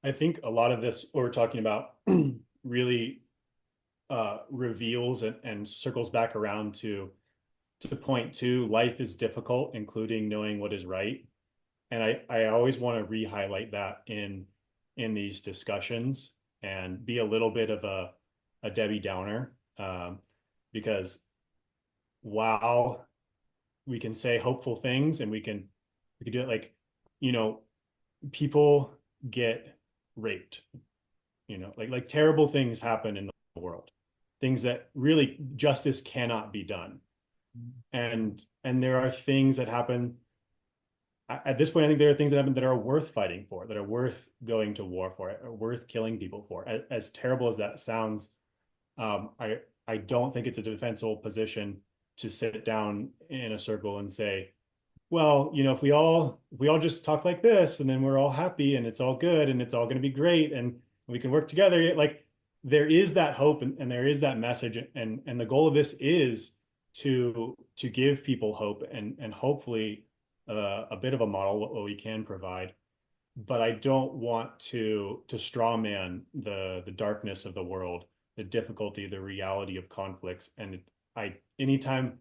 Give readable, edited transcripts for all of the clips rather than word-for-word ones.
I think a lot of this what we're talking about really reveals and circles back around to point two, life is difficult, including knowing what is right. And I always want to re-highlight that in these discussions and be a little bit of a Debbie Downer, because while we can say hopeful things and we can do it, like, you know, people get raped, like terrible things happen in the world, things that really justice cannot be done. And there are things that happen at this point. I think there are things that happen that are worth fighting for, that are worth going to war for, are worth killing people for. As terrible as that sounds, I don't think it's a defensible position to sit down in a circle and say, well, if we all just talk like this, and then we're all happy and it's all good and it's all going to be great and we can work together. Like, there is that hope, and there is that message, and the goal of this is to give people hope, and hopefully a bit of a model what we can provide. But I don't want to straw man the darkness of the world, the difficulty, the reality of conflicts. And I anytime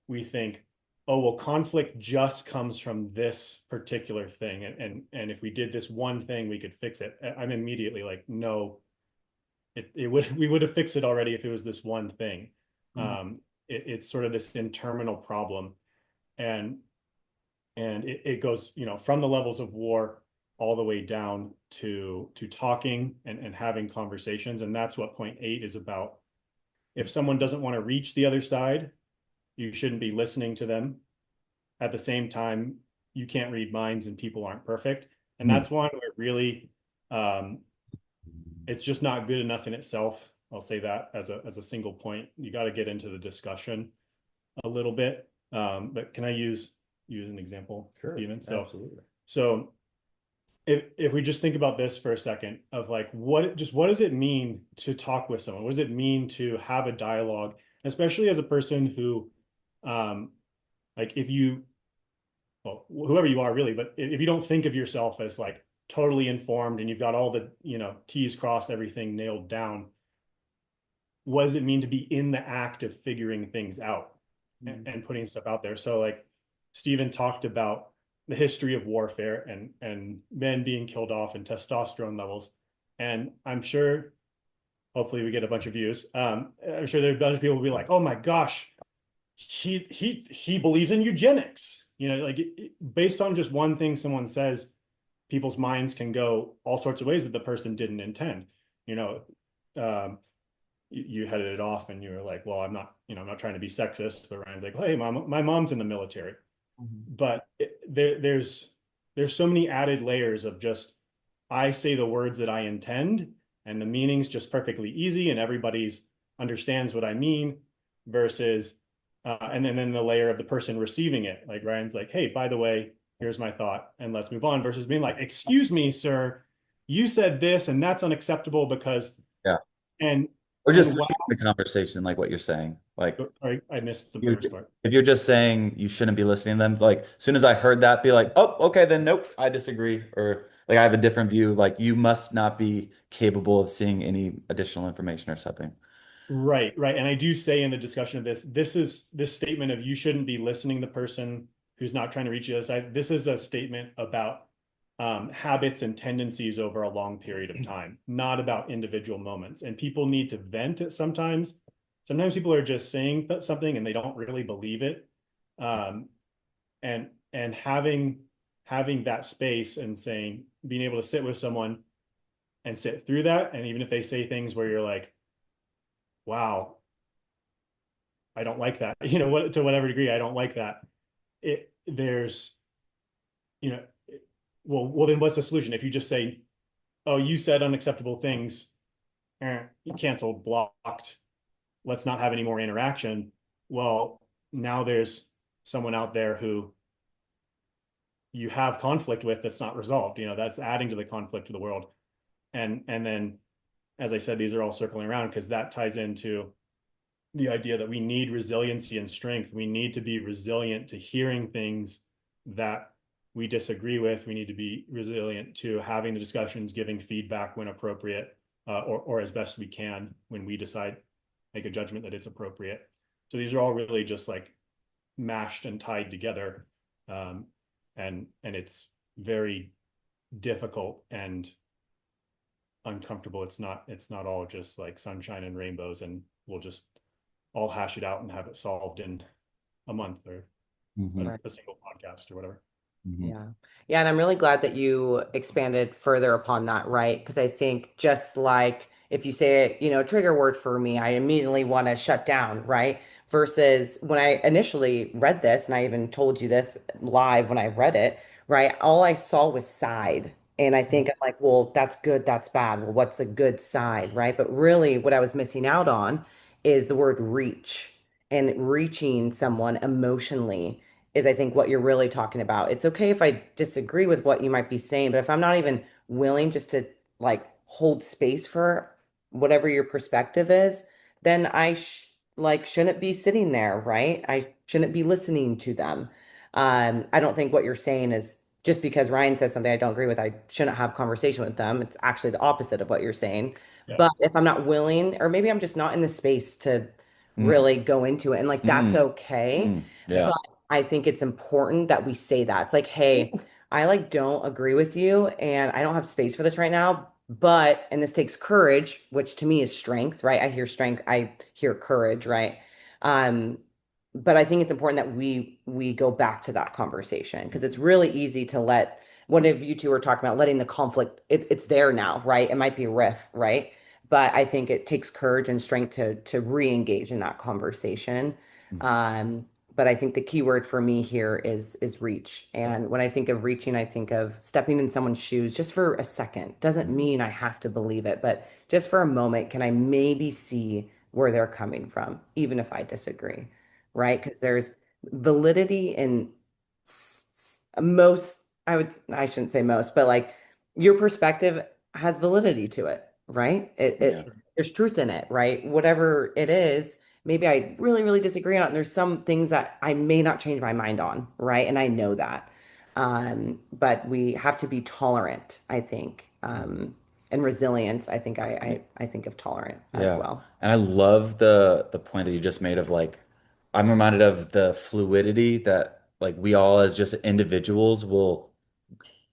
we think, oh, well, conflict just comes from this particular thing, and if we did this one thing we could fix it, I'm immediately like, no, it would we would have fixed it already if it was this one thing. Mhm. It's sort of this interminable problem, and it goes, from the levels of war all the way down to talking and having conversations. And that's what point 8 is about. If someone doesn't want to reach the other side, you shouldn't be listening to them. At the same time, you can't read minds, and people aren't perfect. And Mhm. that's one where really, um, it's just not good enough in itself. I'll say that as a single point. You got to get into the discussion a little bit. But can I use an example, Sure, Stephen? absolutely. So if we just think about this for a second, of like, what does it mean to talk with someone? What does it mean to have a dialogue, especially as a person who, um, like, if you, well, whoever you are really, but if you don't think of yourself as like totally informed and you've got all the, T's crossed, everything nailed down, what does it mean to be in the act of figuring things out Mhm. and putting stuff out there? So, like, Stephen talked about the history of warfare and men being killed off and testosterone levels. And I'm sure, hopefully we get a bunch of views. I'm sure there are a bunch of people will be like, oh my gosh, he believes in eugenics. Like, based on just one thing someone says, people's minds can go all sorts of ways that the person didn't intend. You know, um, you headed it off and you were like, well, I'm not trying to be sexist, but Ryan's like, hey, mom, my mom's in the military. Mhm. But there's so many added layers of just, I say the words that I intend, and the meaning's just perfectly easy, and everybody's understands what I mean, versus and then the layer of the person receiving it, like Ryan's like, hey, by the way, here's my thought and let's move on, versus being like, excuse me, sir, you said this and that's unacceptable because, Yeah. and Or just and wow. leading the conversation, like what you're saying. Like Sorry, I missed the you, first part. if you're just saying you shouldn't be listening to them, like as soon as I heard that, be like, oh, okay, then nope, I disagree. Or like I have a different view. Like you must not be capable of seeing any additional information or something. Right, right. And I do say in the discussion of this statement of you shouldn't be listening to the person who's not trying to reach the other side. This is a statement about habits and tendencies over a long period of time, not about individual moments. And people need to vent it sometimes. Sometimes people are just saying something and they don't really believe it. Um, and having that space and saying, being able to sit with someone and sit through that. And even if they say things where you're like, wow, I don't like that. What, to whatever degree I don't like that. There's, you know, well, then what's the solution? If you just say, oh, you said unacceptable things, canceled, blocked, let's not have any more interaction. Well, now there's someone out there who you have conflict with that's not resolved. That's adding to the conflict of the world. And then, as I said, these are all circling around because that ties into the idea that we need resiliency and strength. We need to be resilient to hearing things that we disagree with, we need to be resilient to having the discussions, giving feedback when appropriate, or as best we can when we decide, make a judgment that it's appropriate. So these are all really just like mashed and tied together. And it's very difficult and uncomfortable. It's not all just like sunshine and rainbows, and we'll just all hash it out and have it solved in a month or Mhm. Right. a single podcast or whatever. Mhm. Yeah. Yeah. And I'm really glad that you expanded further upon that, right? Because I think just like if you say it, trigger word for me, I immediately want to shut down, right? Versus when I initially read this, and I even told you this live when I read it, right? All I saw was side. And I think I'm like, well, that's good, that's bad. Well, what's a good side, right? But really, what I was missing out on is the word reach and reaching someone emotionally is I think what you're really talking about. It's okay if I disagree with what you might be saying, but if I'm not even willing just to like hold space for whatever your perspective is, then I shouldn't be sitting there, right? I shouldn't be listening to them. I don't think what you're saying is just because Ryan says something I don't agree with, I shouldn't have conversation with them. It's actually the opposite of what you're saying. Yeah. But if I'm not willing, or maybe I'm just not in the space to Mm, really go into it, and like that's mm, okay. Yeah. yeah. But I think it's important that we say that. It's like, hey, I like don't agree with you and I don't have space for this right now. But, and this takes courage, which to me is strength, right? I hear strength, I hear courage, right? Um, but I think it's important that we go back to that conversation because it's really easy to let one of you two are talking about letting the conflict, it's there now, right? It might be a riff, right? But I think it takes courage and strength to re-engage in that conversation. Um, but I think the key word for me here is reach. And when I think of reaching, I think of stepping in someone's shoes just for a second. Doesn't mean I have to believe it, but just for a moment, can I maybe see where they're coming from, even if I disagree, right? Because there's validity in most, I shouldn't say most, but like your perspective has validity to it, right? Yeah. There's truth in it, right? Whatever it is, maybe I really, really disagree on it. And there's some things that I may not change my mind on, right? And I know that. But we have to be tolerant, I think. And resilience, I think I think of tolerant as Yeah. well. And I love the point that you just made of like I'm reminded of the fluidity that like we all as just individuals will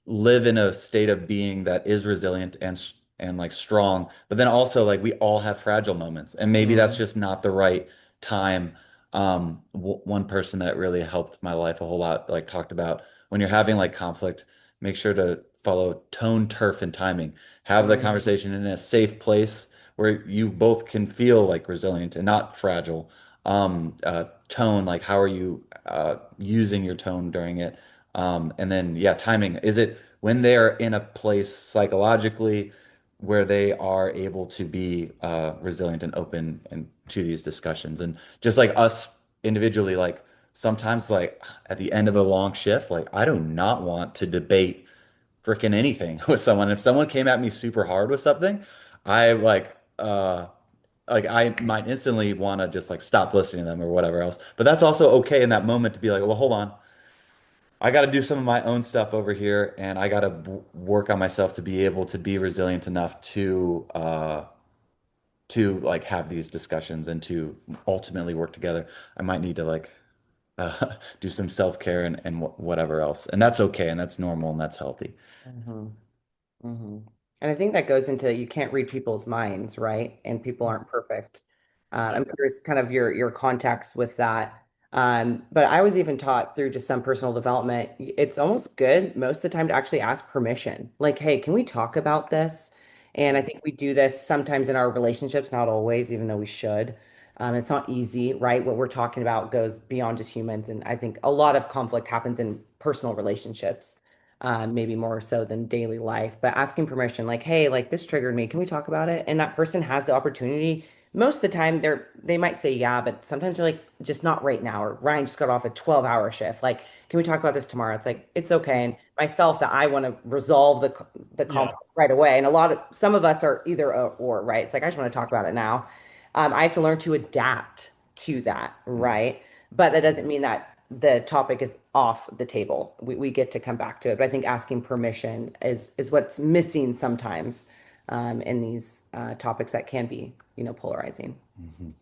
live in a state of being that is resilient and like strong, but then also like we all have fragile moments, and maybe that's Mhm. just not the right time. W one person that really helped my life a whole lot, like talked about when you're having like conflict, make sure to follow tone, turf, and timing. Have the Mm, conversation in a safe place where you both can feel like resilient and not fragile. Tone, like how are you using your tone during it? And then, yeah, timing. Is it when they're in a place psychologically where they are able to be resilient and open and to these discussions? And just like us individually, like sometimes, like at the end of a long shift, like I do not want to debate freaking anything with someone. If someone came at me super hard with something, I like I might instantly want to just like stop listening to them or whatever else. But that's also okay in that moment to be like, well, hold on. I got to do some of my own stuff over here, and I got to work on myself to be able to be resilient enough to like have these discussions and to ultimately work together. I might need to like do some self-care and whatever else, and that's okay, and that's normal, and that's healthy. mhm. Hmm. And I think that goes into you can't read people's minds, right? And people aren't perfect. Yeah. I'm curious, kind of your context with that. But I was even taught through just some personal development. It's almost good most of the time to actually ask permission. Like, hey, can we talk about this? And I think we do this sometimes in our relationships, not always, even though we should. It's not easy, right? What we're talking about goes beyond just humans, and I think a lot of conflict happens in personal relationships maybe more so than daily life, but asking permission, like, hey, like this triggered me. Can we talk about it? And that person has the opportunity. Most of the time they might say yeah, but sometimes they're like, just not right now. Or Ryan just got off a 12-hour shift. Like, can we talk about this tomorrow? It's like, it's okay. And myself that I want to resolve the Yeah. conflict right away. And some of us are either or, right? It's like, I just want to talk about it now. I have to learn to adapt to that, right? But that doesn't mean that the topic is off the table. We get to come back to it. But I think asking permission is what's missing sometimes in these topics that can be, polarizing. Mhm.